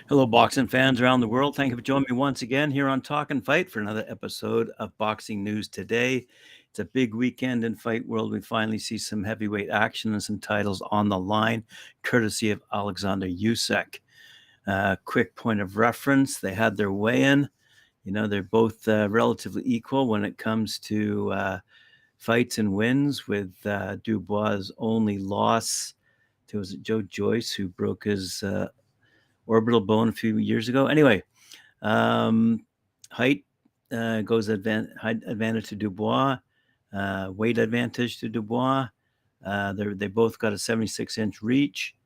Hello, boxing fans around the world. Thank you for joining me once again here on Talk and Fight for another episode of Boxing News Today. It's a big weekend in fight world. We finally see some heavyweight action and some titles on the line, courtesy of Oleksandr Usyk. Quick point of reference: they had their weigh-in. You know, they're both relatively equal when it comes to fights and wins. With Dubois' only loss to was it Joe Joyce, who broke his orbital bone a few years ago. Anyway, um, height height advantage to Dubois, weight advantage to Dubois. They both got a 76-inch reach.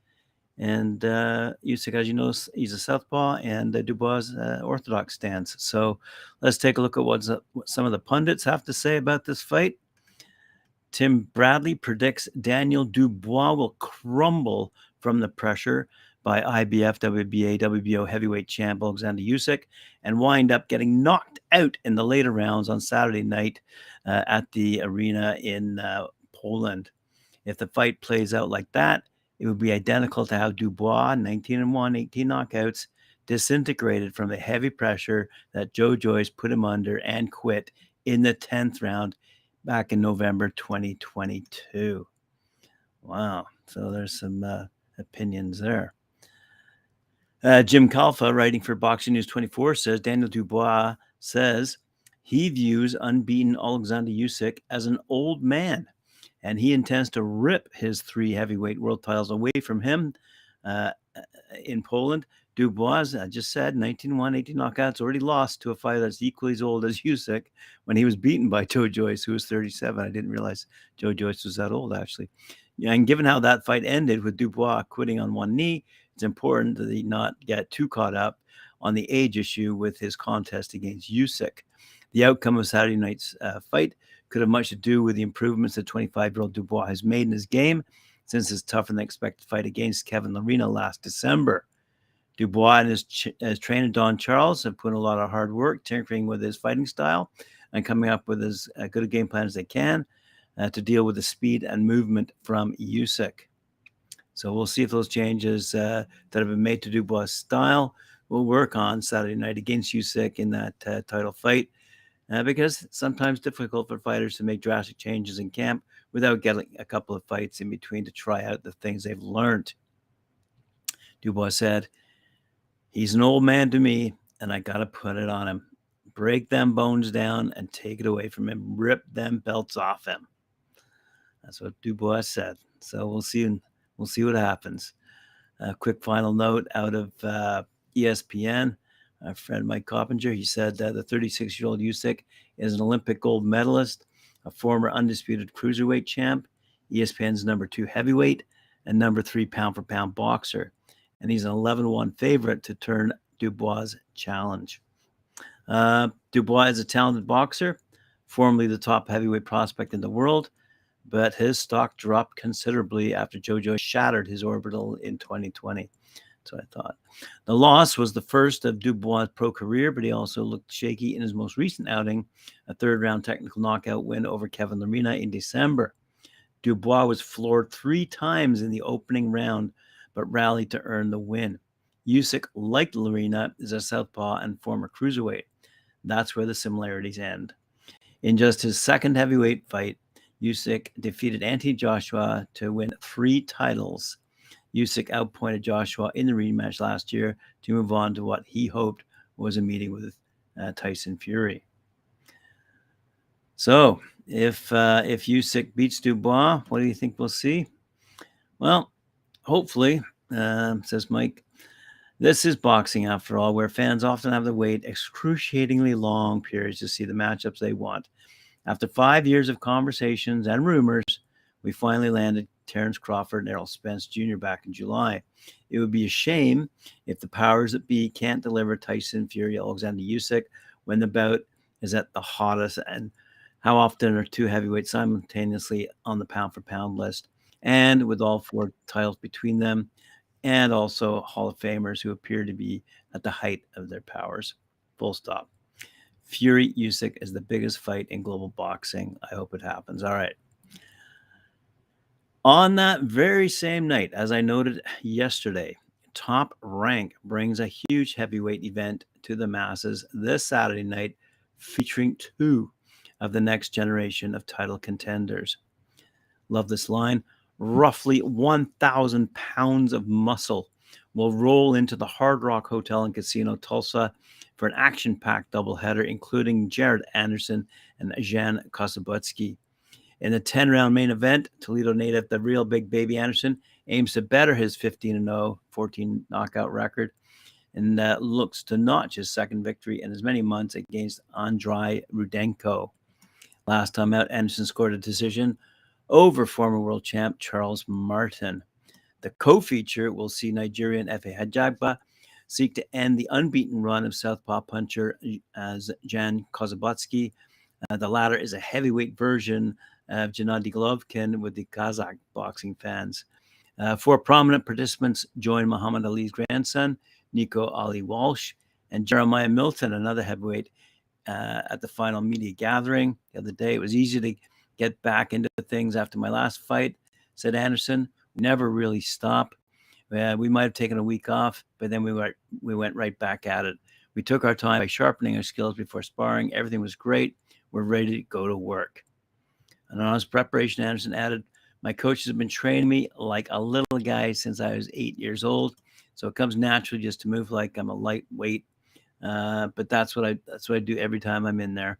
And Usyk, as you know, he's a southpaw, and Dubois orthodox stance. So let's take a look at what some of the pundits have to say about this fight. Tim Bradley predicts Daniel Dubois will crumble from the pressure by IBF, WBA, WBO heavyweight champ Oleksandr Usyk and wind up getting knocked out in the later rounds on Saturday night at the arena in Poland. If the fight plays out like that, it would be identical to how Dubois, 19-1, 18 knockouts, disintegrated from the heavy pressure that Joe Joyce put him under and quit in the 10th round back in November 2022. Wow. So there's some opinions there. Jim Kalfa, writing for Boxing News 24, says Daniel Dubois says he views unbeaten Oleksandr Usyk as an old man, and he intends to rip his 3 heavyweight world titles away from him in Poland. Dubois, I just said, 19-1, 18 knockouts, already lost to a fighter that's equally as old as Usyk when he was beaten by Joe Joyce, who was 37. I didn't realize Joe Joyce was that old, actually. Yeah, and given how that fight ended with Dubois quitting on one knee, it's important that he not get too caught up on the age issue with his contest against Usyk. The outcome of Saturday night's fight could have much to do with the improvements that 25-year-old Dubois has made in his game since his tougher-than-expected fight against Kevin Lerena last December. Dubois and his trainer, Don Charles, have put in a lot of hard work tinkering with his fighting style and coming up with as good a game plan as they can to deal with the speed and movement from Usyk. So we'll see if those changes that have been made to Dubois' style will work on Saturday night against Usyk in that title fight, because it's sometimes difficult for fighters to make drastic changes in camp without getting a couple of fights in between to try out the things they've learned. Dubois said, "He's an old man to me, and I got to put it on him. Break them bones down and take it away from him. Rip them belts off him." That's what Dubois said. So we'll see. We'll see what happens. A quick final note out of ESPN. Our friend Mike Coppinger, he said the 36-year-old Usyk is an Olympic gold medalist, a former undisputed cruiserweight champ, ESPN's number 2 heavyweight, and number 3 pound-for-pound boxer. And he's an 11-1 favorite to turn Dubois' challenge. Dubois is a talented boxer, formerly the top heavyweight prospect in the world, but his stock dropped considerably after Joe Joyce shattered his orbital in 2020. So I thought. The loss was the first of Dubois' pro career, but he also looked shaky in his most recent outing, a third-round technical knockout win over Kevin Lerena in December. Dubois was floored 3 times in the opening round, but rallied to earn the win. Usyk, like Lerena, is a southpaw and former cruiserweight. That's where the similarities end. In just his second heavyweight fight, Usyk defeated Anthony Joshua to win 3 titles. Usyk outpointed Joshua in the rematch last year to move on to what he hoped was a meeting with Tyson Fury. So, if Usyk beats Dubois, what do you think we'll see? Well, hopefully, says Mike. This is boxing, after all, where fans often have to wait excruciatingly long periods to see the matchups they want. After 5 years of conversations and rumors, we finally landed Terence Crawford and Errol Spence Jr. back in July. It would be a shame if the powers that be can't deliver Tyson Fury, Oleksandr Usyk when the bout is at the hottest. And how often are 2 heavyweights simultaneously on the pound-for-pound list, and with all 4 titles between them, and also Hall of Famers who appear to be at the height of their powers. Full stop. Fury Usyk is the biggest fight in global boxing. I hope it happens. All right. On that very same night, as I noted yesterday, Top Rank brings a huge heavyweight event to the masses this Saturday night, featuring two of the next generation of title contenders. Love this line. Roughly 1,000 pounds of muscle will roll into the Hard Rock Hotel and Casino Tulsa for an action-packed doubleheader, including Jared Anderson and Zhan Kossobutskiy. In the 10-round main event, Toledo native the real Big Baby Anderson aims to better his 15-0, 14 knockout record and looks to notch his second victory in as many months against Andriy Rudenko. Last time out, Anderson scored a decision over former world champ Charles Martin. The co-feature will see Nigerian Efe Ajagba seek to end the unbeaten run of southpaw puncher as Zhan Kossobutskiy. The latter is a heavyweight version of Gennady Golovkin with the Kazakh boxing fans. Four prominent participants join Muhammad Ali's grandson, Nico Ali Walsh, and Jeremiah Milton, another heavyweight, at the final media gathering the other day. It was easy to get back into things after my last fight, said Anderson. We never really stop. We might have taken a week off, but then we went right back at it. We took our time by sharpening our skills before sparring. Everything was great. We're ready to go to work. And on his preparation, Anderson added, my coaches have been training me like a little guy since I was 8 years old. So it comes naturally just to move like I'm a lightweight. But that's what I do every time I'm in there.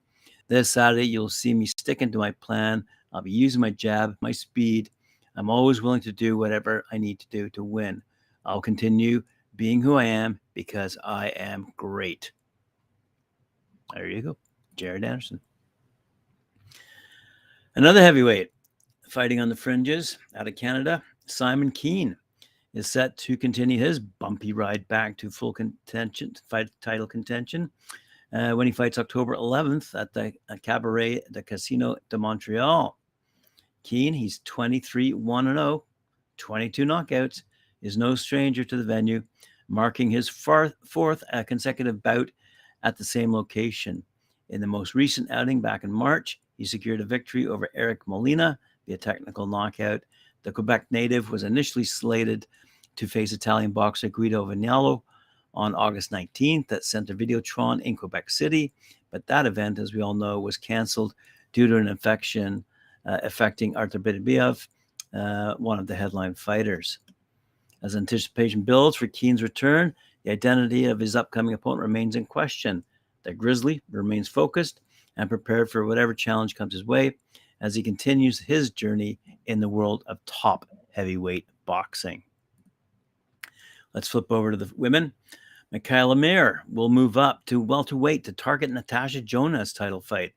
This Saturday, you'll see me sticking to my plan. I'll be using my jab, my speed. I'm always willing to do whatever I need to do to win. I'll continue being who I am because I am great. There you go, Jared Anderson. Another heavyweight fighting on the fringes out of Canada, Simon Kean is set to continue his bumpy ride back to full title contention when he fights October 11th at the Cabaret de Casino de Montreal. Kean, he's 23-1-0, 22 knockouts, is no stranger to the venue, marking his fourth consecutive bout at the same location. In the most recent outing back in March, he secured a victory over Eric Molina via technical knockout. The Quebec native was initially slated to face Italian boxer Guido Vignalo on August 19th at Centre Videotron in Quebec City, but that event, as we all know, was canceled due to an infection affecting Artur Beterbiev, one of the headline fighters. As anticipation builds for Kean's return, the identity of his upcoming opponent remains in question. The Grizzly remains focused and prepared for whatever challenge comes his way as he continues his journey in the world of top heavyweight boxing. Let's flip over to the women. Mikaela Mayer will move up to welterweight to target Natasha Jonas' title fight.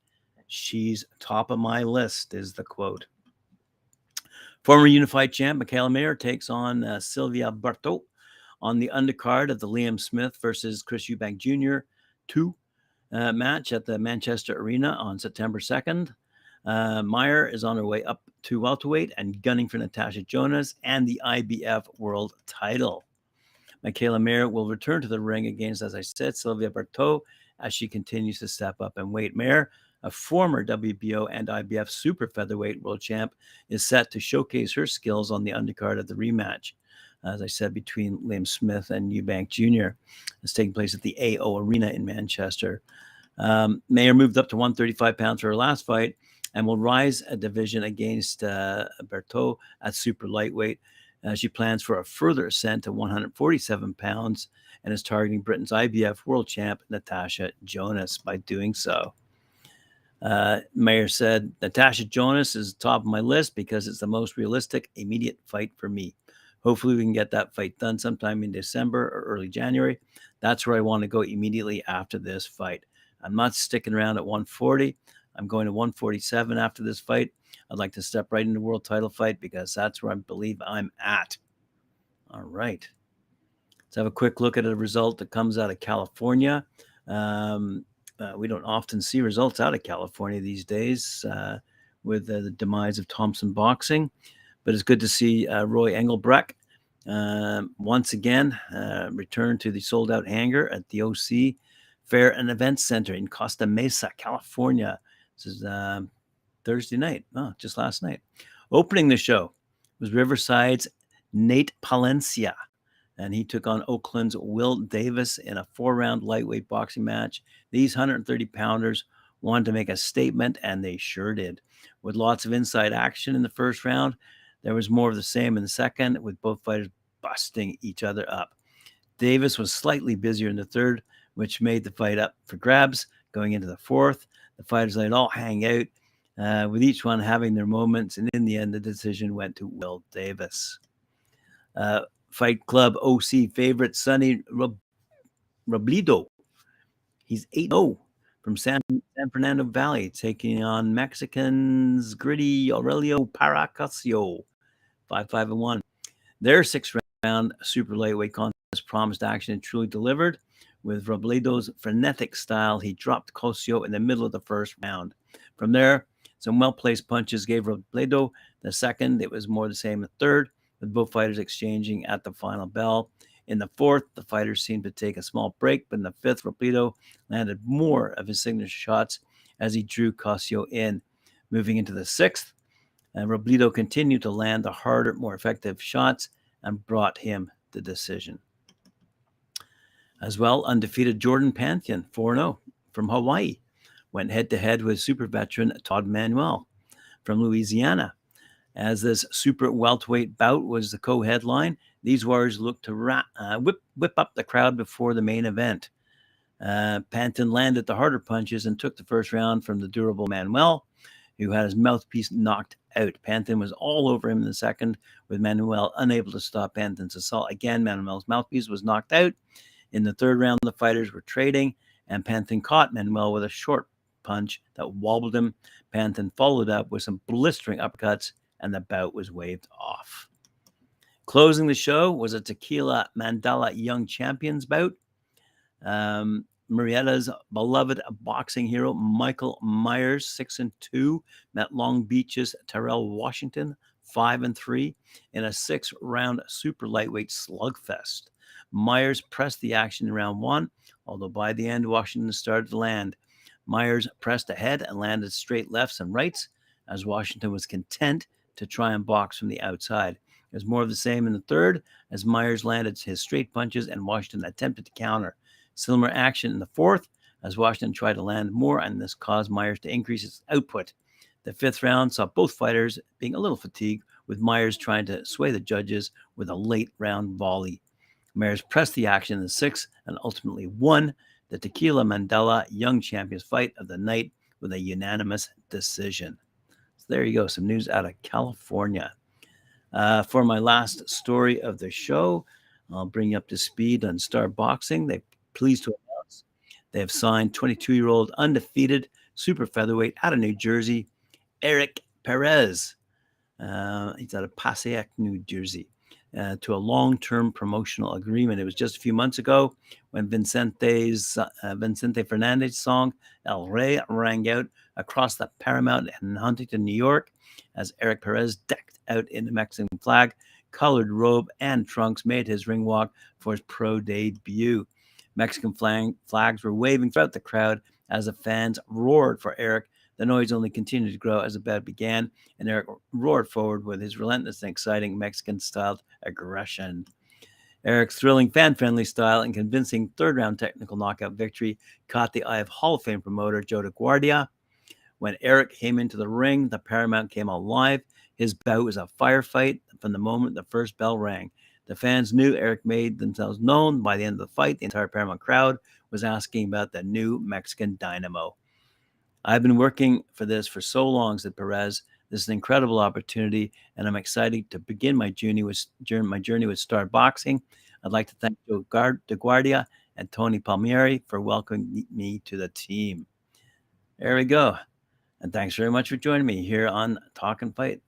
She's top of my list, is the quote. Former unified champ Mikaela Mayer takes on Sylvia Bartow on the undercard of the Liam Smith versus Chris Eubank Jr. 2 match at the Manchester Arena on September 2nd. Mayer is on her way up to welterweight and gunning for Natasha Jonas and the IBF world title. Mikaela Mayer will return to the ring against, as I said, Sylvia Bartow as she continues to step up in weight. Mayer, a former WBO and IBF super featherweight world champ, is set to showcase her skills on the undercard of the rematch, as I said, between Liam Smith and Eubank Jr. It's taking place at the AO Arena in Manchester. Mayer moved up to 135 pounds for her last fight and will rise a division against Bartow at super lightweight. She plans for a further ascent to 147 pounds and is targeting Britain's IBF world champ Natasha Jonas by doing so. Mayer said, Natasha Jonas is top of my list because it's the most realistic, immediate fight for me. Hopefully we can get that fight done sometime in December or early January. That's where I want to go immediately after this fight. I'm not sticking around at 140. I'm going to 147 after this fight. I'd like to step right into the world title fight because that's where I believe I'm at. All right. Let's have a quick look at a result that comes out of California. We don't often see results out of California these days with the demise of Thompson Boxing, but it's good to see Roy Engelbrecht once again return to the sold-out hangar at the OC Fair and Events Center in Costa Mesa, California. This is Thursday night, just last night. Opening the show was Riverside's Nate Palencia. and he took on Oakland's Will Davis in a 4-round lightweight boxing match. These 130-pounders wanted to make a statement, and they sure did. With lots of inside action in the first round, there was more of the same in the second, with both fighters busting each other up. Davis was slightly busier in the third, which made the fight up for grabs. Going into the fourth, the fighters let it all hang out, with each one having their moments, and in the end, the decision went to Will Davis. Fight Club OC favorite Sonny Robledo. He's 8-0 from San Fernando Valley, taking on Mexican's gritty Aurelio Paracasio, 5-1. Their 6-round super lightweight contest promised action and truly delivered. With Robledo's frenetic style, he dropped Cosio in the middle of the first round. From there, some well-placed punches gave Robledo the second. It was more the same in the third, with both fighters exchanging at the final bell. In the fourth, the fighters seemed to take a small break, but in the fifth, Robledo landed more of his signature shots as he drew Cosio in. Moving into the sixth, Robledo continued to land the harder, more effective shots and brought him the decision. As well, undefeated Jordan Pantheon, 4-0 from Hawaii, went head-to-head with super veteran Todd Manuel from Louisiana. As this super welterweight bout was the co-headline, these warriors looked to whip up the crowd before the main event. Panton landed the harder punches and took the first round from the durable Manuel, who had his mouthpiece knocked out. Panton was all over him in the second, with Manuel unable to stop Panton's assault. Again, Manuel's mouthpiece was knocked out. In the third round, the fighters were trading, and Panton caught Manuel with a short punch that wobbled him. Panton followed up with some blistering uppercuts, and the bout was waved off. Closing the show was a Tequila Mandala Young Champions bout. Marietta's beloved boxing hero, Michael Myers, 6-2, met Long Beach's Terrell Washington, 5-3, in a 6-round super lightweight slugfest. Myers pressed the action in round one, although by the end, Washington started to land. Myers pressed ahead and landed straight lefts and rights, as Washington was content to try and box from the outside. It was more of the same in the third, as Myers landed his straight punches and Washington attempted to counter. Similar action in the fourth, as Washington tried to land more, and this caused Myers to increase his output. The fifth round saw both fighters being a little fatigued, with Myers trying to sway the judges with a late round volley. Myers pressed the action in the sixth and ultimately won the Tequila Mandala Young Champions fight of the night with a unanimous decision. So there you go, some news out of California. For my last story of the show, I'll bring you up to speed on Star Boxing. They're pleased to announce they have signed 22-year-old undefeated super featherweight out of New Jersey, Eric Perez. He's out of Passaic, New Jersey, to a long-term promotional agreement. It was just a few months ago when Vicente Fernandez's song El Rey rang out across the Paramount in Huntington, New York, as Eric Perez, decked out in the Mexican flag, colored robe, and trunks, made his ring walk for his pro debut. Mexican flags were waving throughout the crowd as the fans roared for Eric. The noise only continued to grow as the bout began, and Eric roared forward with his relentless and exciting Mexican-styled aggression. Eric's thrilling, fan-friendly style and convincing third-round technical knockout victory caught the eye of Hall of Fame promoter Joe DeGuardia. When Eric came into the ring, the Paramount came alive. His bout was a firefight from the moment the first bell rang. The fans knew Eric made themselves known. By the end of the fight, the entire Paramount crowd was asking about the new Mexican Dynamo. I've been working for this for so long, said Perez. This is an incredible opportunity, and I'm excited to begin my journey with Star Boxing. I'd like to thank Joe DeGuardia and Tony Palmieri for welcoming me to the team. There we go. And thanks very much for joining me here on Talk and Fight.